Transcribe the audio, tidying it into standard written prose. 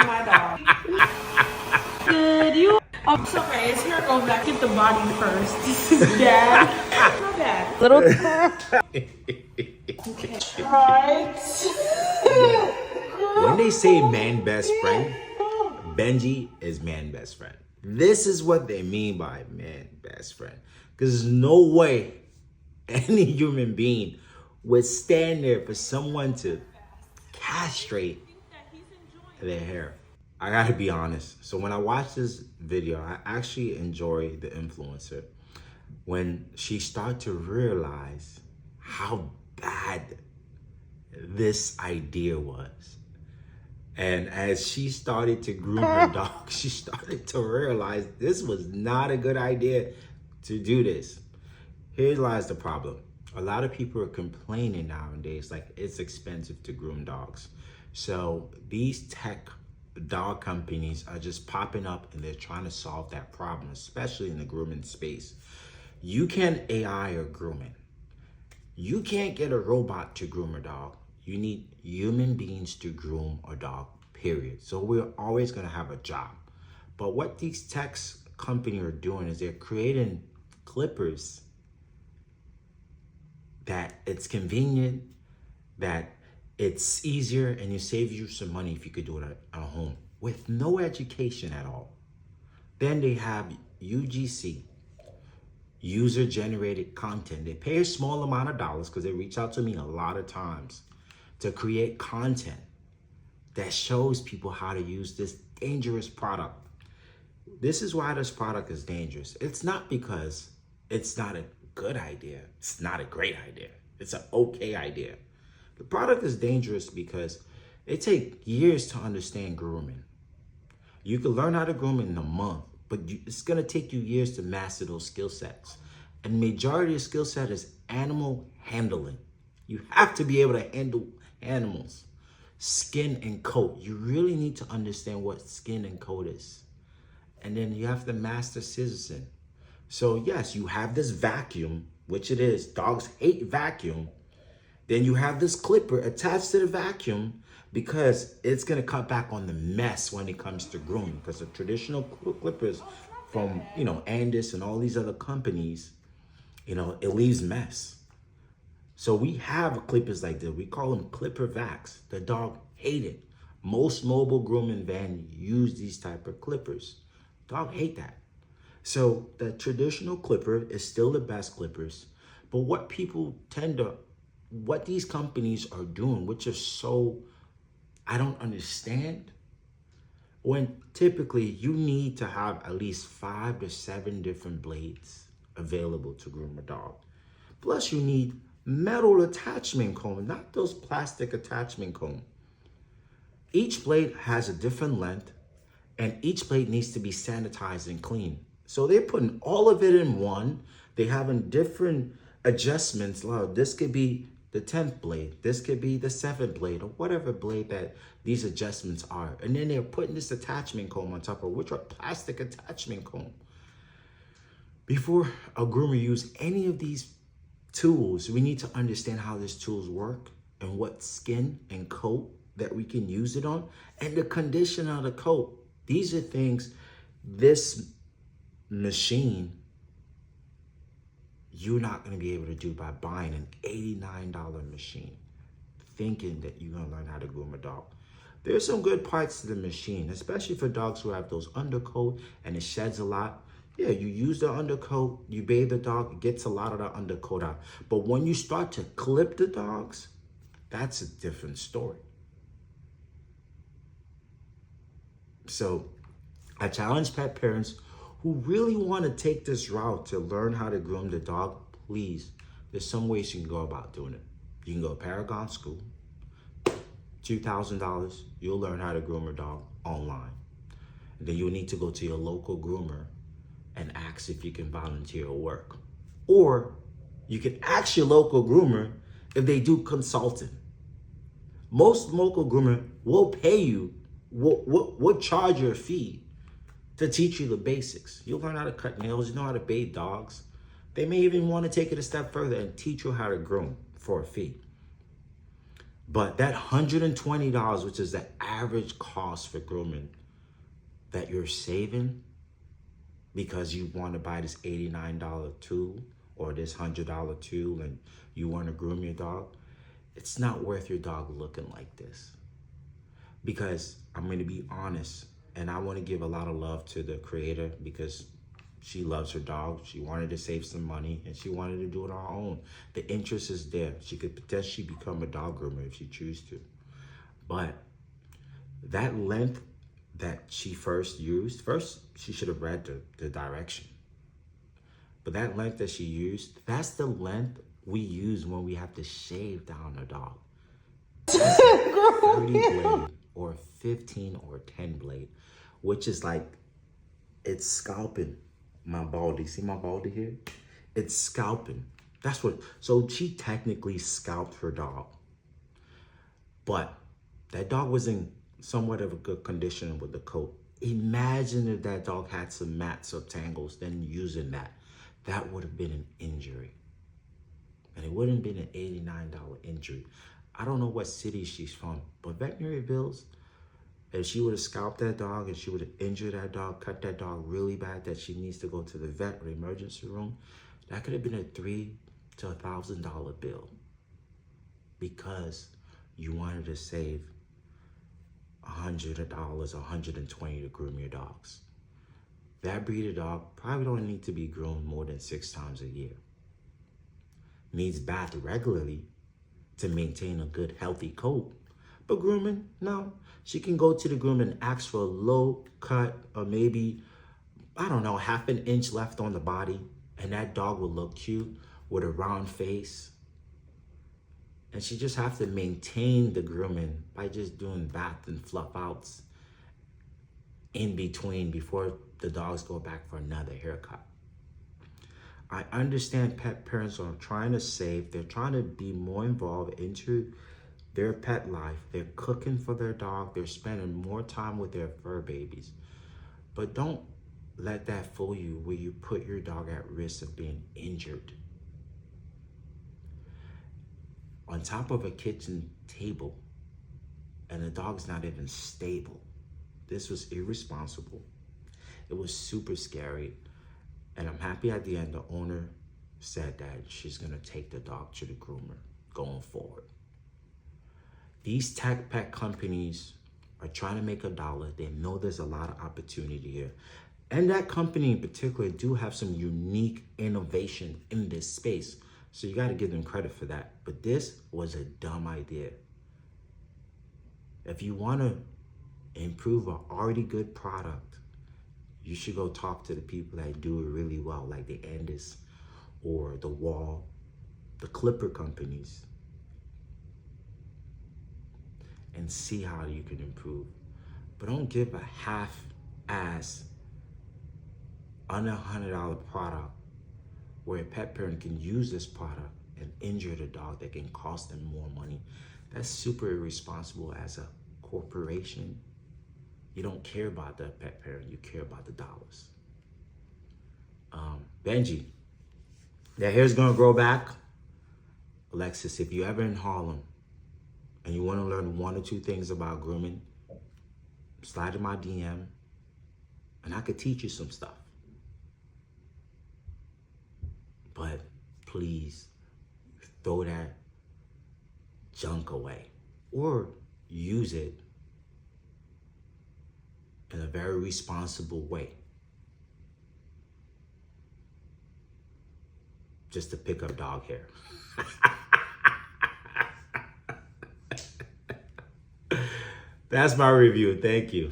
my dog. Did you? Oh, it's okay. It's here. Go back. Get the body first. This is bad. Not bad. Little. Okay. Right. When they say man best friend, Benji is man best friend. This is what they mean by man best friend. Because there's no way any human being would stand there for someone to castrate their hair. I gotta be honest. So when I watched this video, I actually enjoy the influencer when she started to realize how bad this idea was. And as she started to groom her dog, she started to realize this was not a good idea to do this. Here lies the problem. A lot of people are complaining nowadays like it's expensive to groom dogs. So these tech dog companies are just popping up and they're trying to solve that problem, especially in the grooming space. You can't AI or grooming. You can't get a robot to groom a dog. You need human beings to groom a dog, period. So we're always gonna have a job. But what these tech companies are doing is they're creating clippers that it's convenient, that it's easier, and it saves you some money if you could do it at home with no education at all. Then they have UGC, user-generated content. They pay a small amount of dollars because they reach out to me a lot of times to create content that shows people how to use this dangerous product. This is why this product is dangerous. It's not because it's not a good idea. It's not a great idea. It's an okay idea. The product is dangerous because it takes years to understand grooming. You can learn how to groom in a month, but it's gonna take you years to master those skill sets. And the majority of the skill set is animal handling. You have to be able to handle animals. Skin and coat. You really need to understand what skin and coat is. And then you have to master scissoring. So yes, you have this vacuum, which it is. Dogs hate vacuum. Then you have this clipper attached to the vacuum because it's gonna cut back on the mess when it comes to grooming. Because the traditional clippers from, Andis and all these other companies, it leaves mess. So we have clippers like this. We call them clipper vacs. The dog hate it. Most mobile grooming vans use these type of clippers. Dog hate that. So the traditional clipper is still the best clippers. But what what these companies are doing, which is so, I don't understand, when typically you need to have at least 5 to 7 different blades available to groom a dog. Plus you need metal attachment comb, not those plastic attachment comb. Each blade has a different length and each blade needs to be sanitized and clean. So they're putting all of it in one. They're having different adjustments. This could be the 10th blade. This could be the 7th blade or whatever blade that these adjustments are. And then they're putting this attachment comb on top of which are plastic attachment comb. Before a groomer uses any of these tools, we need to understand how these tools work and what skin and coat that we can use it on and the condition of the coat. These are things this machine you're not going to be able to do by buying an $89 machine thinking that you're going to learn how to groom a dog. There's some good parts to the machine, especially for dogs who have those undercoat and it sheds a lot. Yeah, you use the undercoat, you bathe the dog, it gets a lot of the undercoat out. But when you start to clip the dogs, that's a different story. So I challenge pet parents who really want to take this route to learn how to groom the dog, please, there's some ways you can go about doing it. You can go to Paragon School, $2,000, you'll learn how to groom a dog online. And then you'll need to go to your local groomer and ask if you can volunteer work. Or you can ask your local groomer if they do consulting. Most local groomer will pay you, will charge you a fee to teach you the basics. You'll learn how to cut nails, you know how to bathe dogs. They may even want to take it a step further and teach you how to groom for a fee. But that $120, which is the average cost for grooming that you're saving because you want to buy this $89 tool or this $100 tool and you want to groom your dog, it's not worth your dog looking like this. Because I'm going to be honest, and I want to give a lot of love to the creator because she loves her dog. She wanted to save some money and she wanted to do it on her own. The interest is there. She could potentially become a dog groomer if she chooses to. But that length that she first used, she should have read the direction. But that length that she used, that's the length we use when we have to shave down a dog. That's a 30 blade or 15 or 10 blade, which is like, it's scalping my baldy. See my baldy here? It's scalping. That's what, so she technically scalped her dog. But that dog was in somewhat of a good condition with the coat. Imagine if that dog had some mats or tangles, then using that. That would have been an injury. And it wouldn't have been an $89 injury. I don't know what city she's from, but veterinary bills, if she would have scalped that dog and she would have injured that dog, cut that dog really bad that she needs to go to the vet or emergency room, that could have been a $3,000 to $1,000 bill because you wanted to save $100 or $120 to groom your dogs. That breed of dog probably don't need to be groomed more than 6 times a year. Needs bath regularly to maintain a good, healthy coat. But grooming, no. She can go to the groomer and ask for a low cut or maybe, I don't know, half an inch left on the body. And that dog will look cute with a round face. And she just have to maintain the grooming by just doing bath and fluff outs in between before the dogs go back for another haircut. I understand pet parents are trying to save. They're trying to be more involved into their pet life. They're cooking for their dog. They're spending more time with their fur babies. But don't let that fool you where you put your dog at risk of being injured. On top of a kitchen table, and the dog's not even stable. This was irresponsible. It was super scary. And I'm happy at the end the owner said that she's gonna take the dog to the groomer going forward. These tech pet companies are trying to make a dollar. They know there's a lot of opportunity here. And that company in particular do have some unique innovation in this space. So you gotta give them credit for that. But this was a dumb idea. If you wanna improve an already good product, you should go talk to the people that do it really well, like the Andis or the Wall, the Clipper companies, and see how you can improve. But don't give a half-ass, under $100 product where a pet parent can use this product and injure the dog that can cost them more money. That's super irresponsible as a corporation. You don't care about the pet parent, you care about the dollars. Benji, their hair's gonna grow back. Alexis, if you're ever in Harlem and you wanna learn 1 or 2 things about grooming, slide in my DM and I could teach you some stuff. But please throw that junk away or use it in a very responsible way. Just to pick up dog hair. That's my review. Thank you.